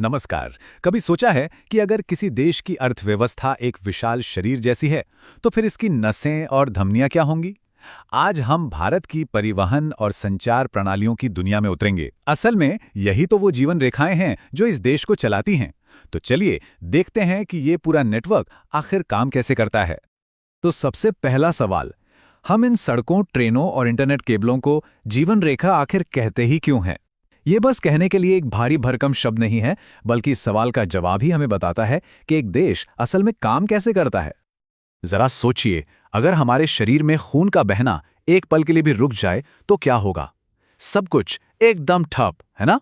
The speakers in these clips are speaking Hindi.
नमस्कार। कभी सोचा है कि अगर किसी देश की अर्थव्यवस्था एक विशाल शरीर जैसी है, तो फिर इसकी नसें और धमनियां क्या होंगी? आज हम भारत की परिवहन और संचार प्रणालियों की दुनिया में उतरेंगे। असल में यही तो वो जीवन रेखाएं हैं जो इस देश को चलाती हैं। तो चलिए देखते हैं कि ये पूरा नेटवर्क आखिर काम कैसे करता है। तो सबसे पहला सवाल, हम इन सड़कों, ट्रेनों और इंटरनेट केबलों को जीवन रेखा आखिर कहते ही क्यों हैं? ये बस कहने के लिए एक भारी भरकम शब्द नहीं है, बल्कि इस सवाल का जवाब ही हमें बताता है कि एक देश असल में काम कैसे करता है। जरा सोचिए, अगर हमारे शरीर में खून का बहना एक पल के लिए भी रुक जाए तो क्या होगा? सब कुछ एकदम ठप, है ना?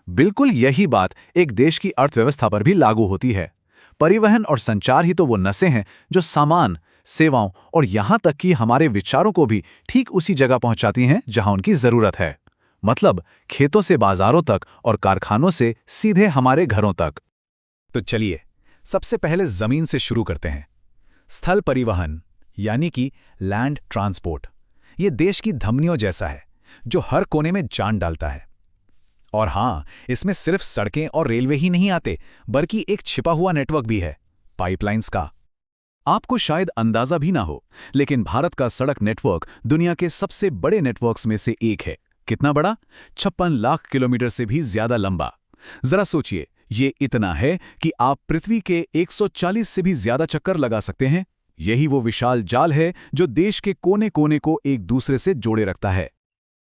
बिल्कुल यही बात एक देश की अर्थव्यवस्था पर भी लागू होती है। परिवहन और संचार ही तो वो नसें हैं जो सामान, सेवाओं और यहां तक कि हमारे विचारों को भी ठीक उसी जगह पहुंचाती हैं जहां उनकी जरूरत है। मतलब खेतों से बाजारों तक और कारखानों से सीधे हमारे घरों तक। तो चलिए सबसे पहले जमीन से शुरू करते हैं। स्थल परिवहन यानी कि लैंड ट्रांसपोर्ट, ये देश की धमनियों जैसा है जो हर कोने में जान डालता है। और हां, इसमें सिर्फ सड़कें और रेलवे ही नहीं आते, बल्कि एक छिपा हुआ नेटवर्क भी है, पाइपलाइंस का। आपको शायद अंदाजा भी ना हो, लेकिन भारत का सड़क नेटवर्क दुनिया के सबसे बड़े नेटवर्क्स में से एक है। कितना बड़ा? 56 लाख किलोमीटर से भी ज्यादा लंबा। जरा सोचिए, ये इतना है कि आप पृथ्वी के 140 से भी ज्यादा चक्कर लगा सकते हैं। यही वो विशाल जाल है जो देश के कोने कोने को एक दूसरे से जोड़े रखता है।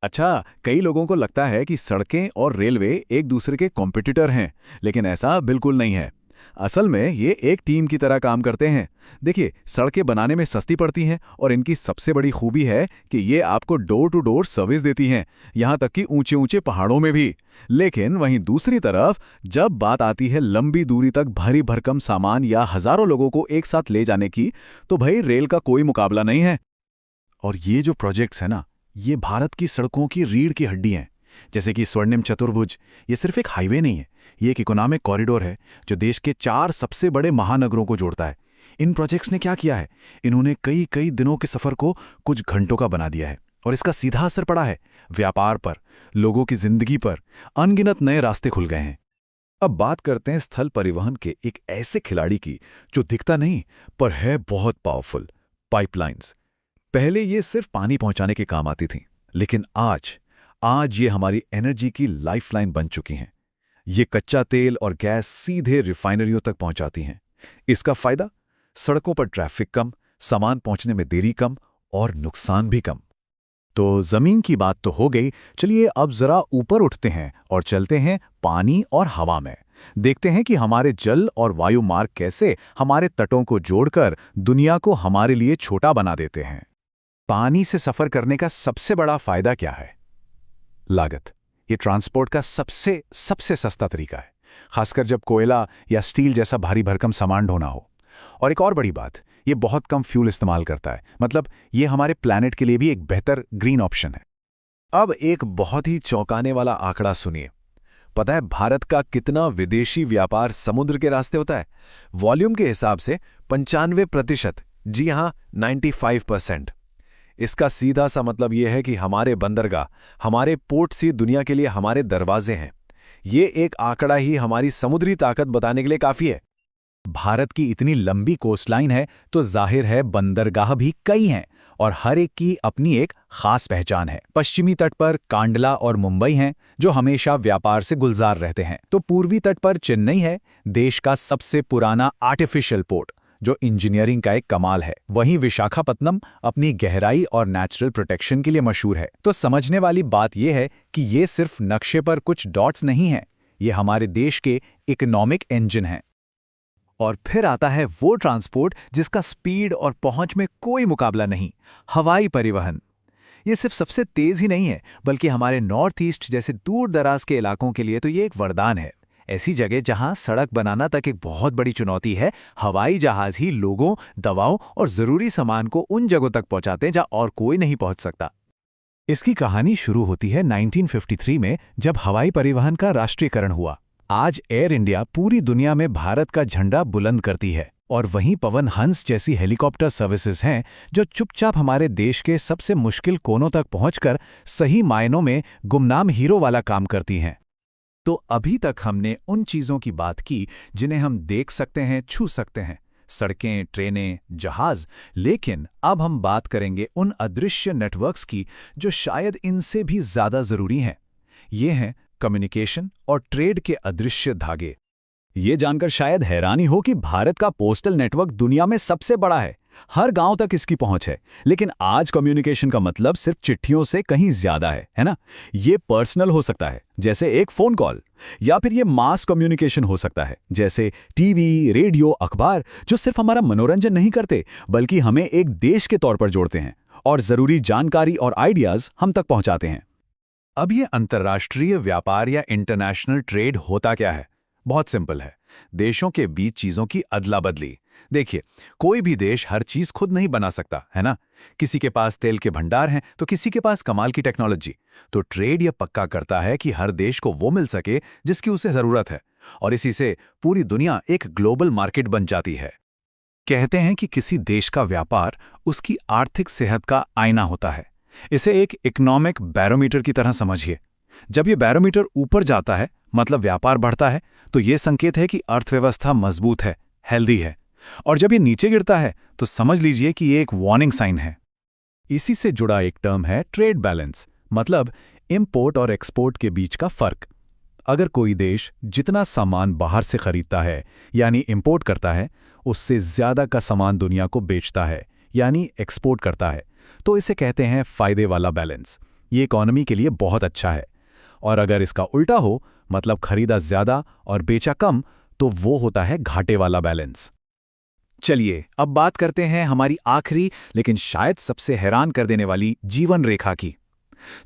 अच्छा, कई लोगों को लगता है कि सड़कें और रेलवे एक दूसरे के कॉम्पिटिटर हैं, लेकिन ऐसा बिल्कुल नहीं है। असल में ये एक टीम की तरह काम करते हैं। देखिए, सड़कें बनाने में सस्ती पड़ती हैं और इनकी सबसे बड़ी खूबी है कि ये आपको डोर टू डोर सर्विस देती हैं, यहाँ तक कि ऊंचे ऊंचे पहाड़ों में भी। लेकिन वहीं दूसरी तरफ जब बात आती है लंबी दूरी तक भारी भरकम सामान या हजारों लोगों को एक साथ ले जाने की, तो भाई रेल का कोई मुकाबला नहीं है। और ये जो प्रोजेक्ट्स है ना, ये भारत की सड़कों की रीढ़ की हड्डी हैं। जैसे कि स्वर्णिम चतुर्भुज, ये सिर्फ एक हाईवे नहीं है, ये एक इकोनॉमिक कॉरिडोर है जो देश के 4 सबसे बड़े महानगरों को जोड़ता है। इन प्रोजेक्ट्स ने क्या किया है? इन्होंने कई कई दिनों के सफर को कुछ घंटों का बना दिया है, और इसका सीधा असर पड़ा है व्यापार पर, लोगों की जिंदगी पर। अनगिनत नए रास्ते खुल गए हैं। अब बात करते हैं स्थल परिवहन के एक ऐसे खिलाड़ी की जो दिखता नहीं पर है बहुत पावरफुल, पाइपलाइंस। पहले ये सिर्फ पानी पहुंचाने के काम आती थी, लेकिन आज ये हमारी एनर्जी की लाइफलाइन बन चुकी हैं। ये कच्चा तेल और गैस सीधे रिफाइनरियों तक पहुंचाती हैं। इसका फायदा? सड़कों पर ट्रैफिक कम, सामान पहुंचने में देरी कम और नुकसान भी कम। तो जमीन की बात तो हो गई, चलिए अब जरा ऊपर उठते हैं और चलते हैं पानी और हवा में। देखते हैं कि हमारे जल और वायु मार्ग कैसे हमारे तटों को जोड़कर दुनिया को हमारे लिए छोटा बना देते हैं। पानी से सफर करने का सबसे बड़ा फायदा क्या है? लागत। ये ट्रांसपोर्ट का सबसे सस्ता तरीका है, खासकर जब कोयला या स्टील जैसा भारी भरकम सामान ढोना हो। और एक और बड़ी बात, ये बहुत कम फ्यूल इस्तेमाल करता है, मतलब ये हमारे प्लैनेट के लिए भी एक बेहतर ग्रीन ऑप्शन है। अब एक बहुत ही चौंकाने वाला आंकड़ा सुनिए। पता है भारत का कितना विदेशी व्यापार समुद्र के रास्ते होता है? वॉल्यूम के हिसाब से 95%। जी हां, 95%। इसका सीधा सा मतलब यह है कि हमारे बंदरगाह, हमारे पोर्ट सी दुनिया के लिए हमारे दरवाजे हैं। ये एक आंकड़ा ही हमारी समुद्री ताकत बताने के लिए काफी है। भारत की इतनी लंबी कोस्टलाइन है तो जाहिर है बंदरगाह भी कई हैं, और हर एक की अपनी एक खास पहचान है। पश्चिमी तट पर कांडला और मुंबई हैं जो हमेशा व्यापार से गुलजार रहते हैं। तो पूर्वी तट पर चेन्नई है, देश का सबसे पुराना आर्टिफिशियल पोर्ट जो इंजीनियरिंग का एक कमाल है। वहीं विशाखापत्तनम अपनी गहराई और नेचुरल प्रोटेक्शन के लिए मशहूर है। तो समझने वाली बात यह है कि ये सिर्फ नक्शे पर कुछ डॉट्स नहीं हैं, ये हमारे देश के इकोनॉमिक इंजन हैं। और फिर आता है वो ट्रांसपोर्ट जिसका स्पीड और पहुंच में कोई मुकाबला नहीं, हवाई परिवहन। ये सिर्फ सबसे तेज ही नहीं है, बल्कि हमारे नॉर्थ ईस्ट जैसे दूर दराज के इलाकों के लिए तो ये एक वरदान है। ऐसी जगह जहां सड़क बनाना तक एक बहुत बड़ी चुनौती है, हवाई जहाज ही लोगों, दवाओं और जरूरी सामान को उन जगहों तक पहुंचाते हैं जहां और कोई नहीं पहुंच सकता। इसकी कहानी शुरू होती है 1953 में, जब हवाई परिवहन का राष्ट्रीयकरण हुआ। आज एयर इंडिया पूरी दुनिया में भारत का झंडा बुलंद करती है, और वहीं पवन हंस जैसी हेलीकॉप्टर सर्विसेज हैं जो चुपचाप हमारे देश के सबसे मुश्किल कोनों तक पहुंचकर सही मायनों में गुमनाम हीरो वाला काम करती हैं। तो अभी तक हमने उन चीज़ों की बात की जिन्हें हम देख सकते हैं, छू सकते हैं, सड़कें, ट्रेनें, जहाज। लेकिन अब हम बात करेंगे उन अदृश्य नेटवर्क्स की जो शायद इनसे भी ज़्यादा ज़रूरी हैं। ये हैं कम्युनिकेशन और ट्रेड के अदृश्य धागे। ये जानकर शायद हैरानी हो कि भारत का पोस्टल नेटवर्क दुनिया में सबसे बड़ा है। हर गांव तक इसकी पहुंच है। लेकिन आज कम्युनिकेशन का मतलब सिर्फ चिट्ठियों से कहीं ज्यादा है ना? ये पर्सनल हो सकता है, जैसे एक फोन कॉल, या फिर ये मास कम्युनिकेशन हो सकता है, जैसे टीवी, रेडियो, अखबार, जो सिर्फ हमारा मनोरंजन नहीं करते बल्कि हमें एक देश के तौर पर जोड़ते हैं और जरूरी जानकारी और आइडियाज हम तक पहुंचाते हैं। अब ये अंतर्राष्ट्रीय व्यापार या इंटरनेशनल ट्रेड होता क्या है? बहुत सिंपल है, देशों के बीच चीजों की अदला बदली। देखिए, कोई भी देश हर चीज खुद नहीं बना सकता, है ना? किसी के पास तेल के भंडार हैं तो किसी के पास कमाल की टेक्नोलॉजी। तो ट्रेड यह पक्का करता है कि हर देश को वो मिल सके जिसकी उसे जरूरत है, और इसी से पूरी दुनिया एक ग्लोबल मार्केट बन जाती है। कहते हैं कि किसी देश का व्यापार उसकी आर्थिक सेहत का आईना होता है। इसे एक इकोनॉमिक बैरोमीटर की तरह समझिए। जब ये बैरोमीटर ऊपर जाता है, मतलब व्यापार बढ़ता है, तो ये संकेत है कि अर्थव्यवस्था मजबूत है, हेल्दी है। और जब ये नीचे गिरता है तो समझ लीजिए कि ये एक वार्निंग साइन है। इसी से जुड़ा एक टर्म है ट्रेड बैलेंस, मतलब इंपोर्ट और एक्सपोर्ट के बीच का फर्क। अगर कोई देश जितना सामान बाहर से खरीदता है, यानी इंपोर्ट करता है, उससे ज्यादा का सामान दुनिया को बेचता है, यानी एक्सपोर्ट करता है, तो इसे कहते हैं फायदे वाला बैलेंस। ये इकोनॉमी के लिए बहुत अच्छा है। और अगर इसका उल्टा हो, मतलब खरीदा ज्यादा और बेचा कम, तो वो होता है घाटे वाला बैलेंस। चलिए अब बात करते हैं हमारी आखिरी लेकिन शायद सबसे हैरान कर देने वाली जीवन रेखा की।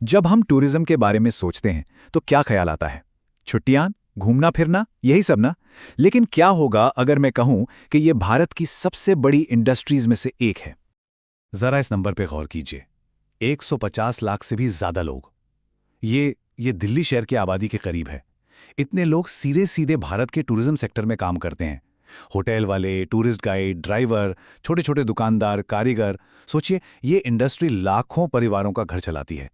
जब हम टूरिज्म के बारे में सोचते हैं तो क्या ख्याल आता है? छुट्टियां, घूमना फिरना, यही सब ना? लेकिन क्या होगा अगर मैं कहूं कि यह भारत की सबसे बड़ी इंडस्ट्रीज में से एक है? जरा इस नंबर पे गौर कीजिए, 150 लाख से भी ज्यादा लोग। ये दिल्ली शहर की आबादी के करीब है। इतने लोग सीधे सीधे भारत के टूरिज्म सेक्टर में काम करते हैं। होटल वाले, टूरिस्ट गाइड, ड्राइवर, छोटे छोटे दुकानदार, कारीगर। सोचिए, ये इंडस्ट्री लाखों परिवारों का घर चलाती है।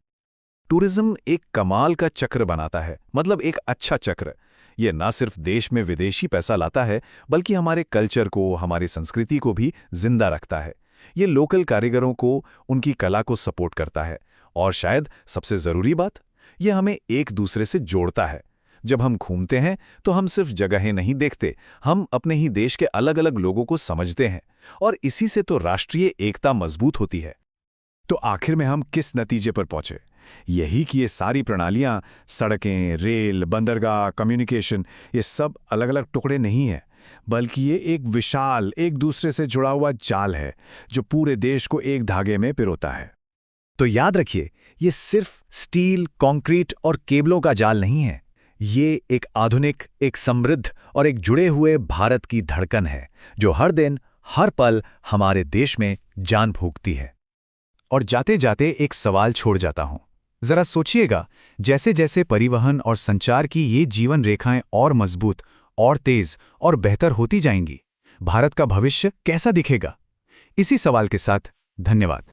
टूरिज्म एक कमाल का चक्र बनाता है, मतलब एक अच्छा चक्र। ये ना सिर्फ देश में विदेशी पैसा लाता है, बल्कि हमारे कल्चर को, हमारी संस्कृति को भी जिंदा रखता है। ये लोकल कारीगरों को, उनकी कला को सपोर्ट करता है, और शायद सबसे जरूरी बात, ये हमें एक दूसरे से जोड़ता है। जब हम घूमते हैं तो हम सिर्फ जगहें नहीं देखते, हम अपने ही देश के अलग अलग लोगों को समझते हैं, और इसी से तो राष्ट्रीय एकता मजबूत होती है। तो आखिर में हम किस नतीजे पर पहुंचे? यही कि ये सारी प्रणालियां, सड़कें, रेल, बंदरगाह, कम्युनिकेशन, ये सब अलग अलग टुकड़े नहीं हैं, बल्कि ये एक विशाल, एक दूसरे से जुड़ा हुआ जाल है जो पूरे देश को एक धागे में पिरोता है। तो याद रखिए, ये सिर्फ स्टील, कंक्रीट और केबलों का जाल नहीं है। ये एक आधुनिक, एक समृद्ध और एक जुड़े हुए भारत की धड़कन है, जो हर दिन, हर पल हमारे देश में जान फूंकती है। और जाते जाते एक सवाल छोड़ जाता हूं। जरा सोचिएगा, जैसे जैसे परिवहन और संचार की ये जीवन रेखाएं और मजबूत, और तेज और बेहतर होती जाएंगी, भारत का भविष्य कैसा दिखेगा? इसी सवाल के साथ धन्यवाद।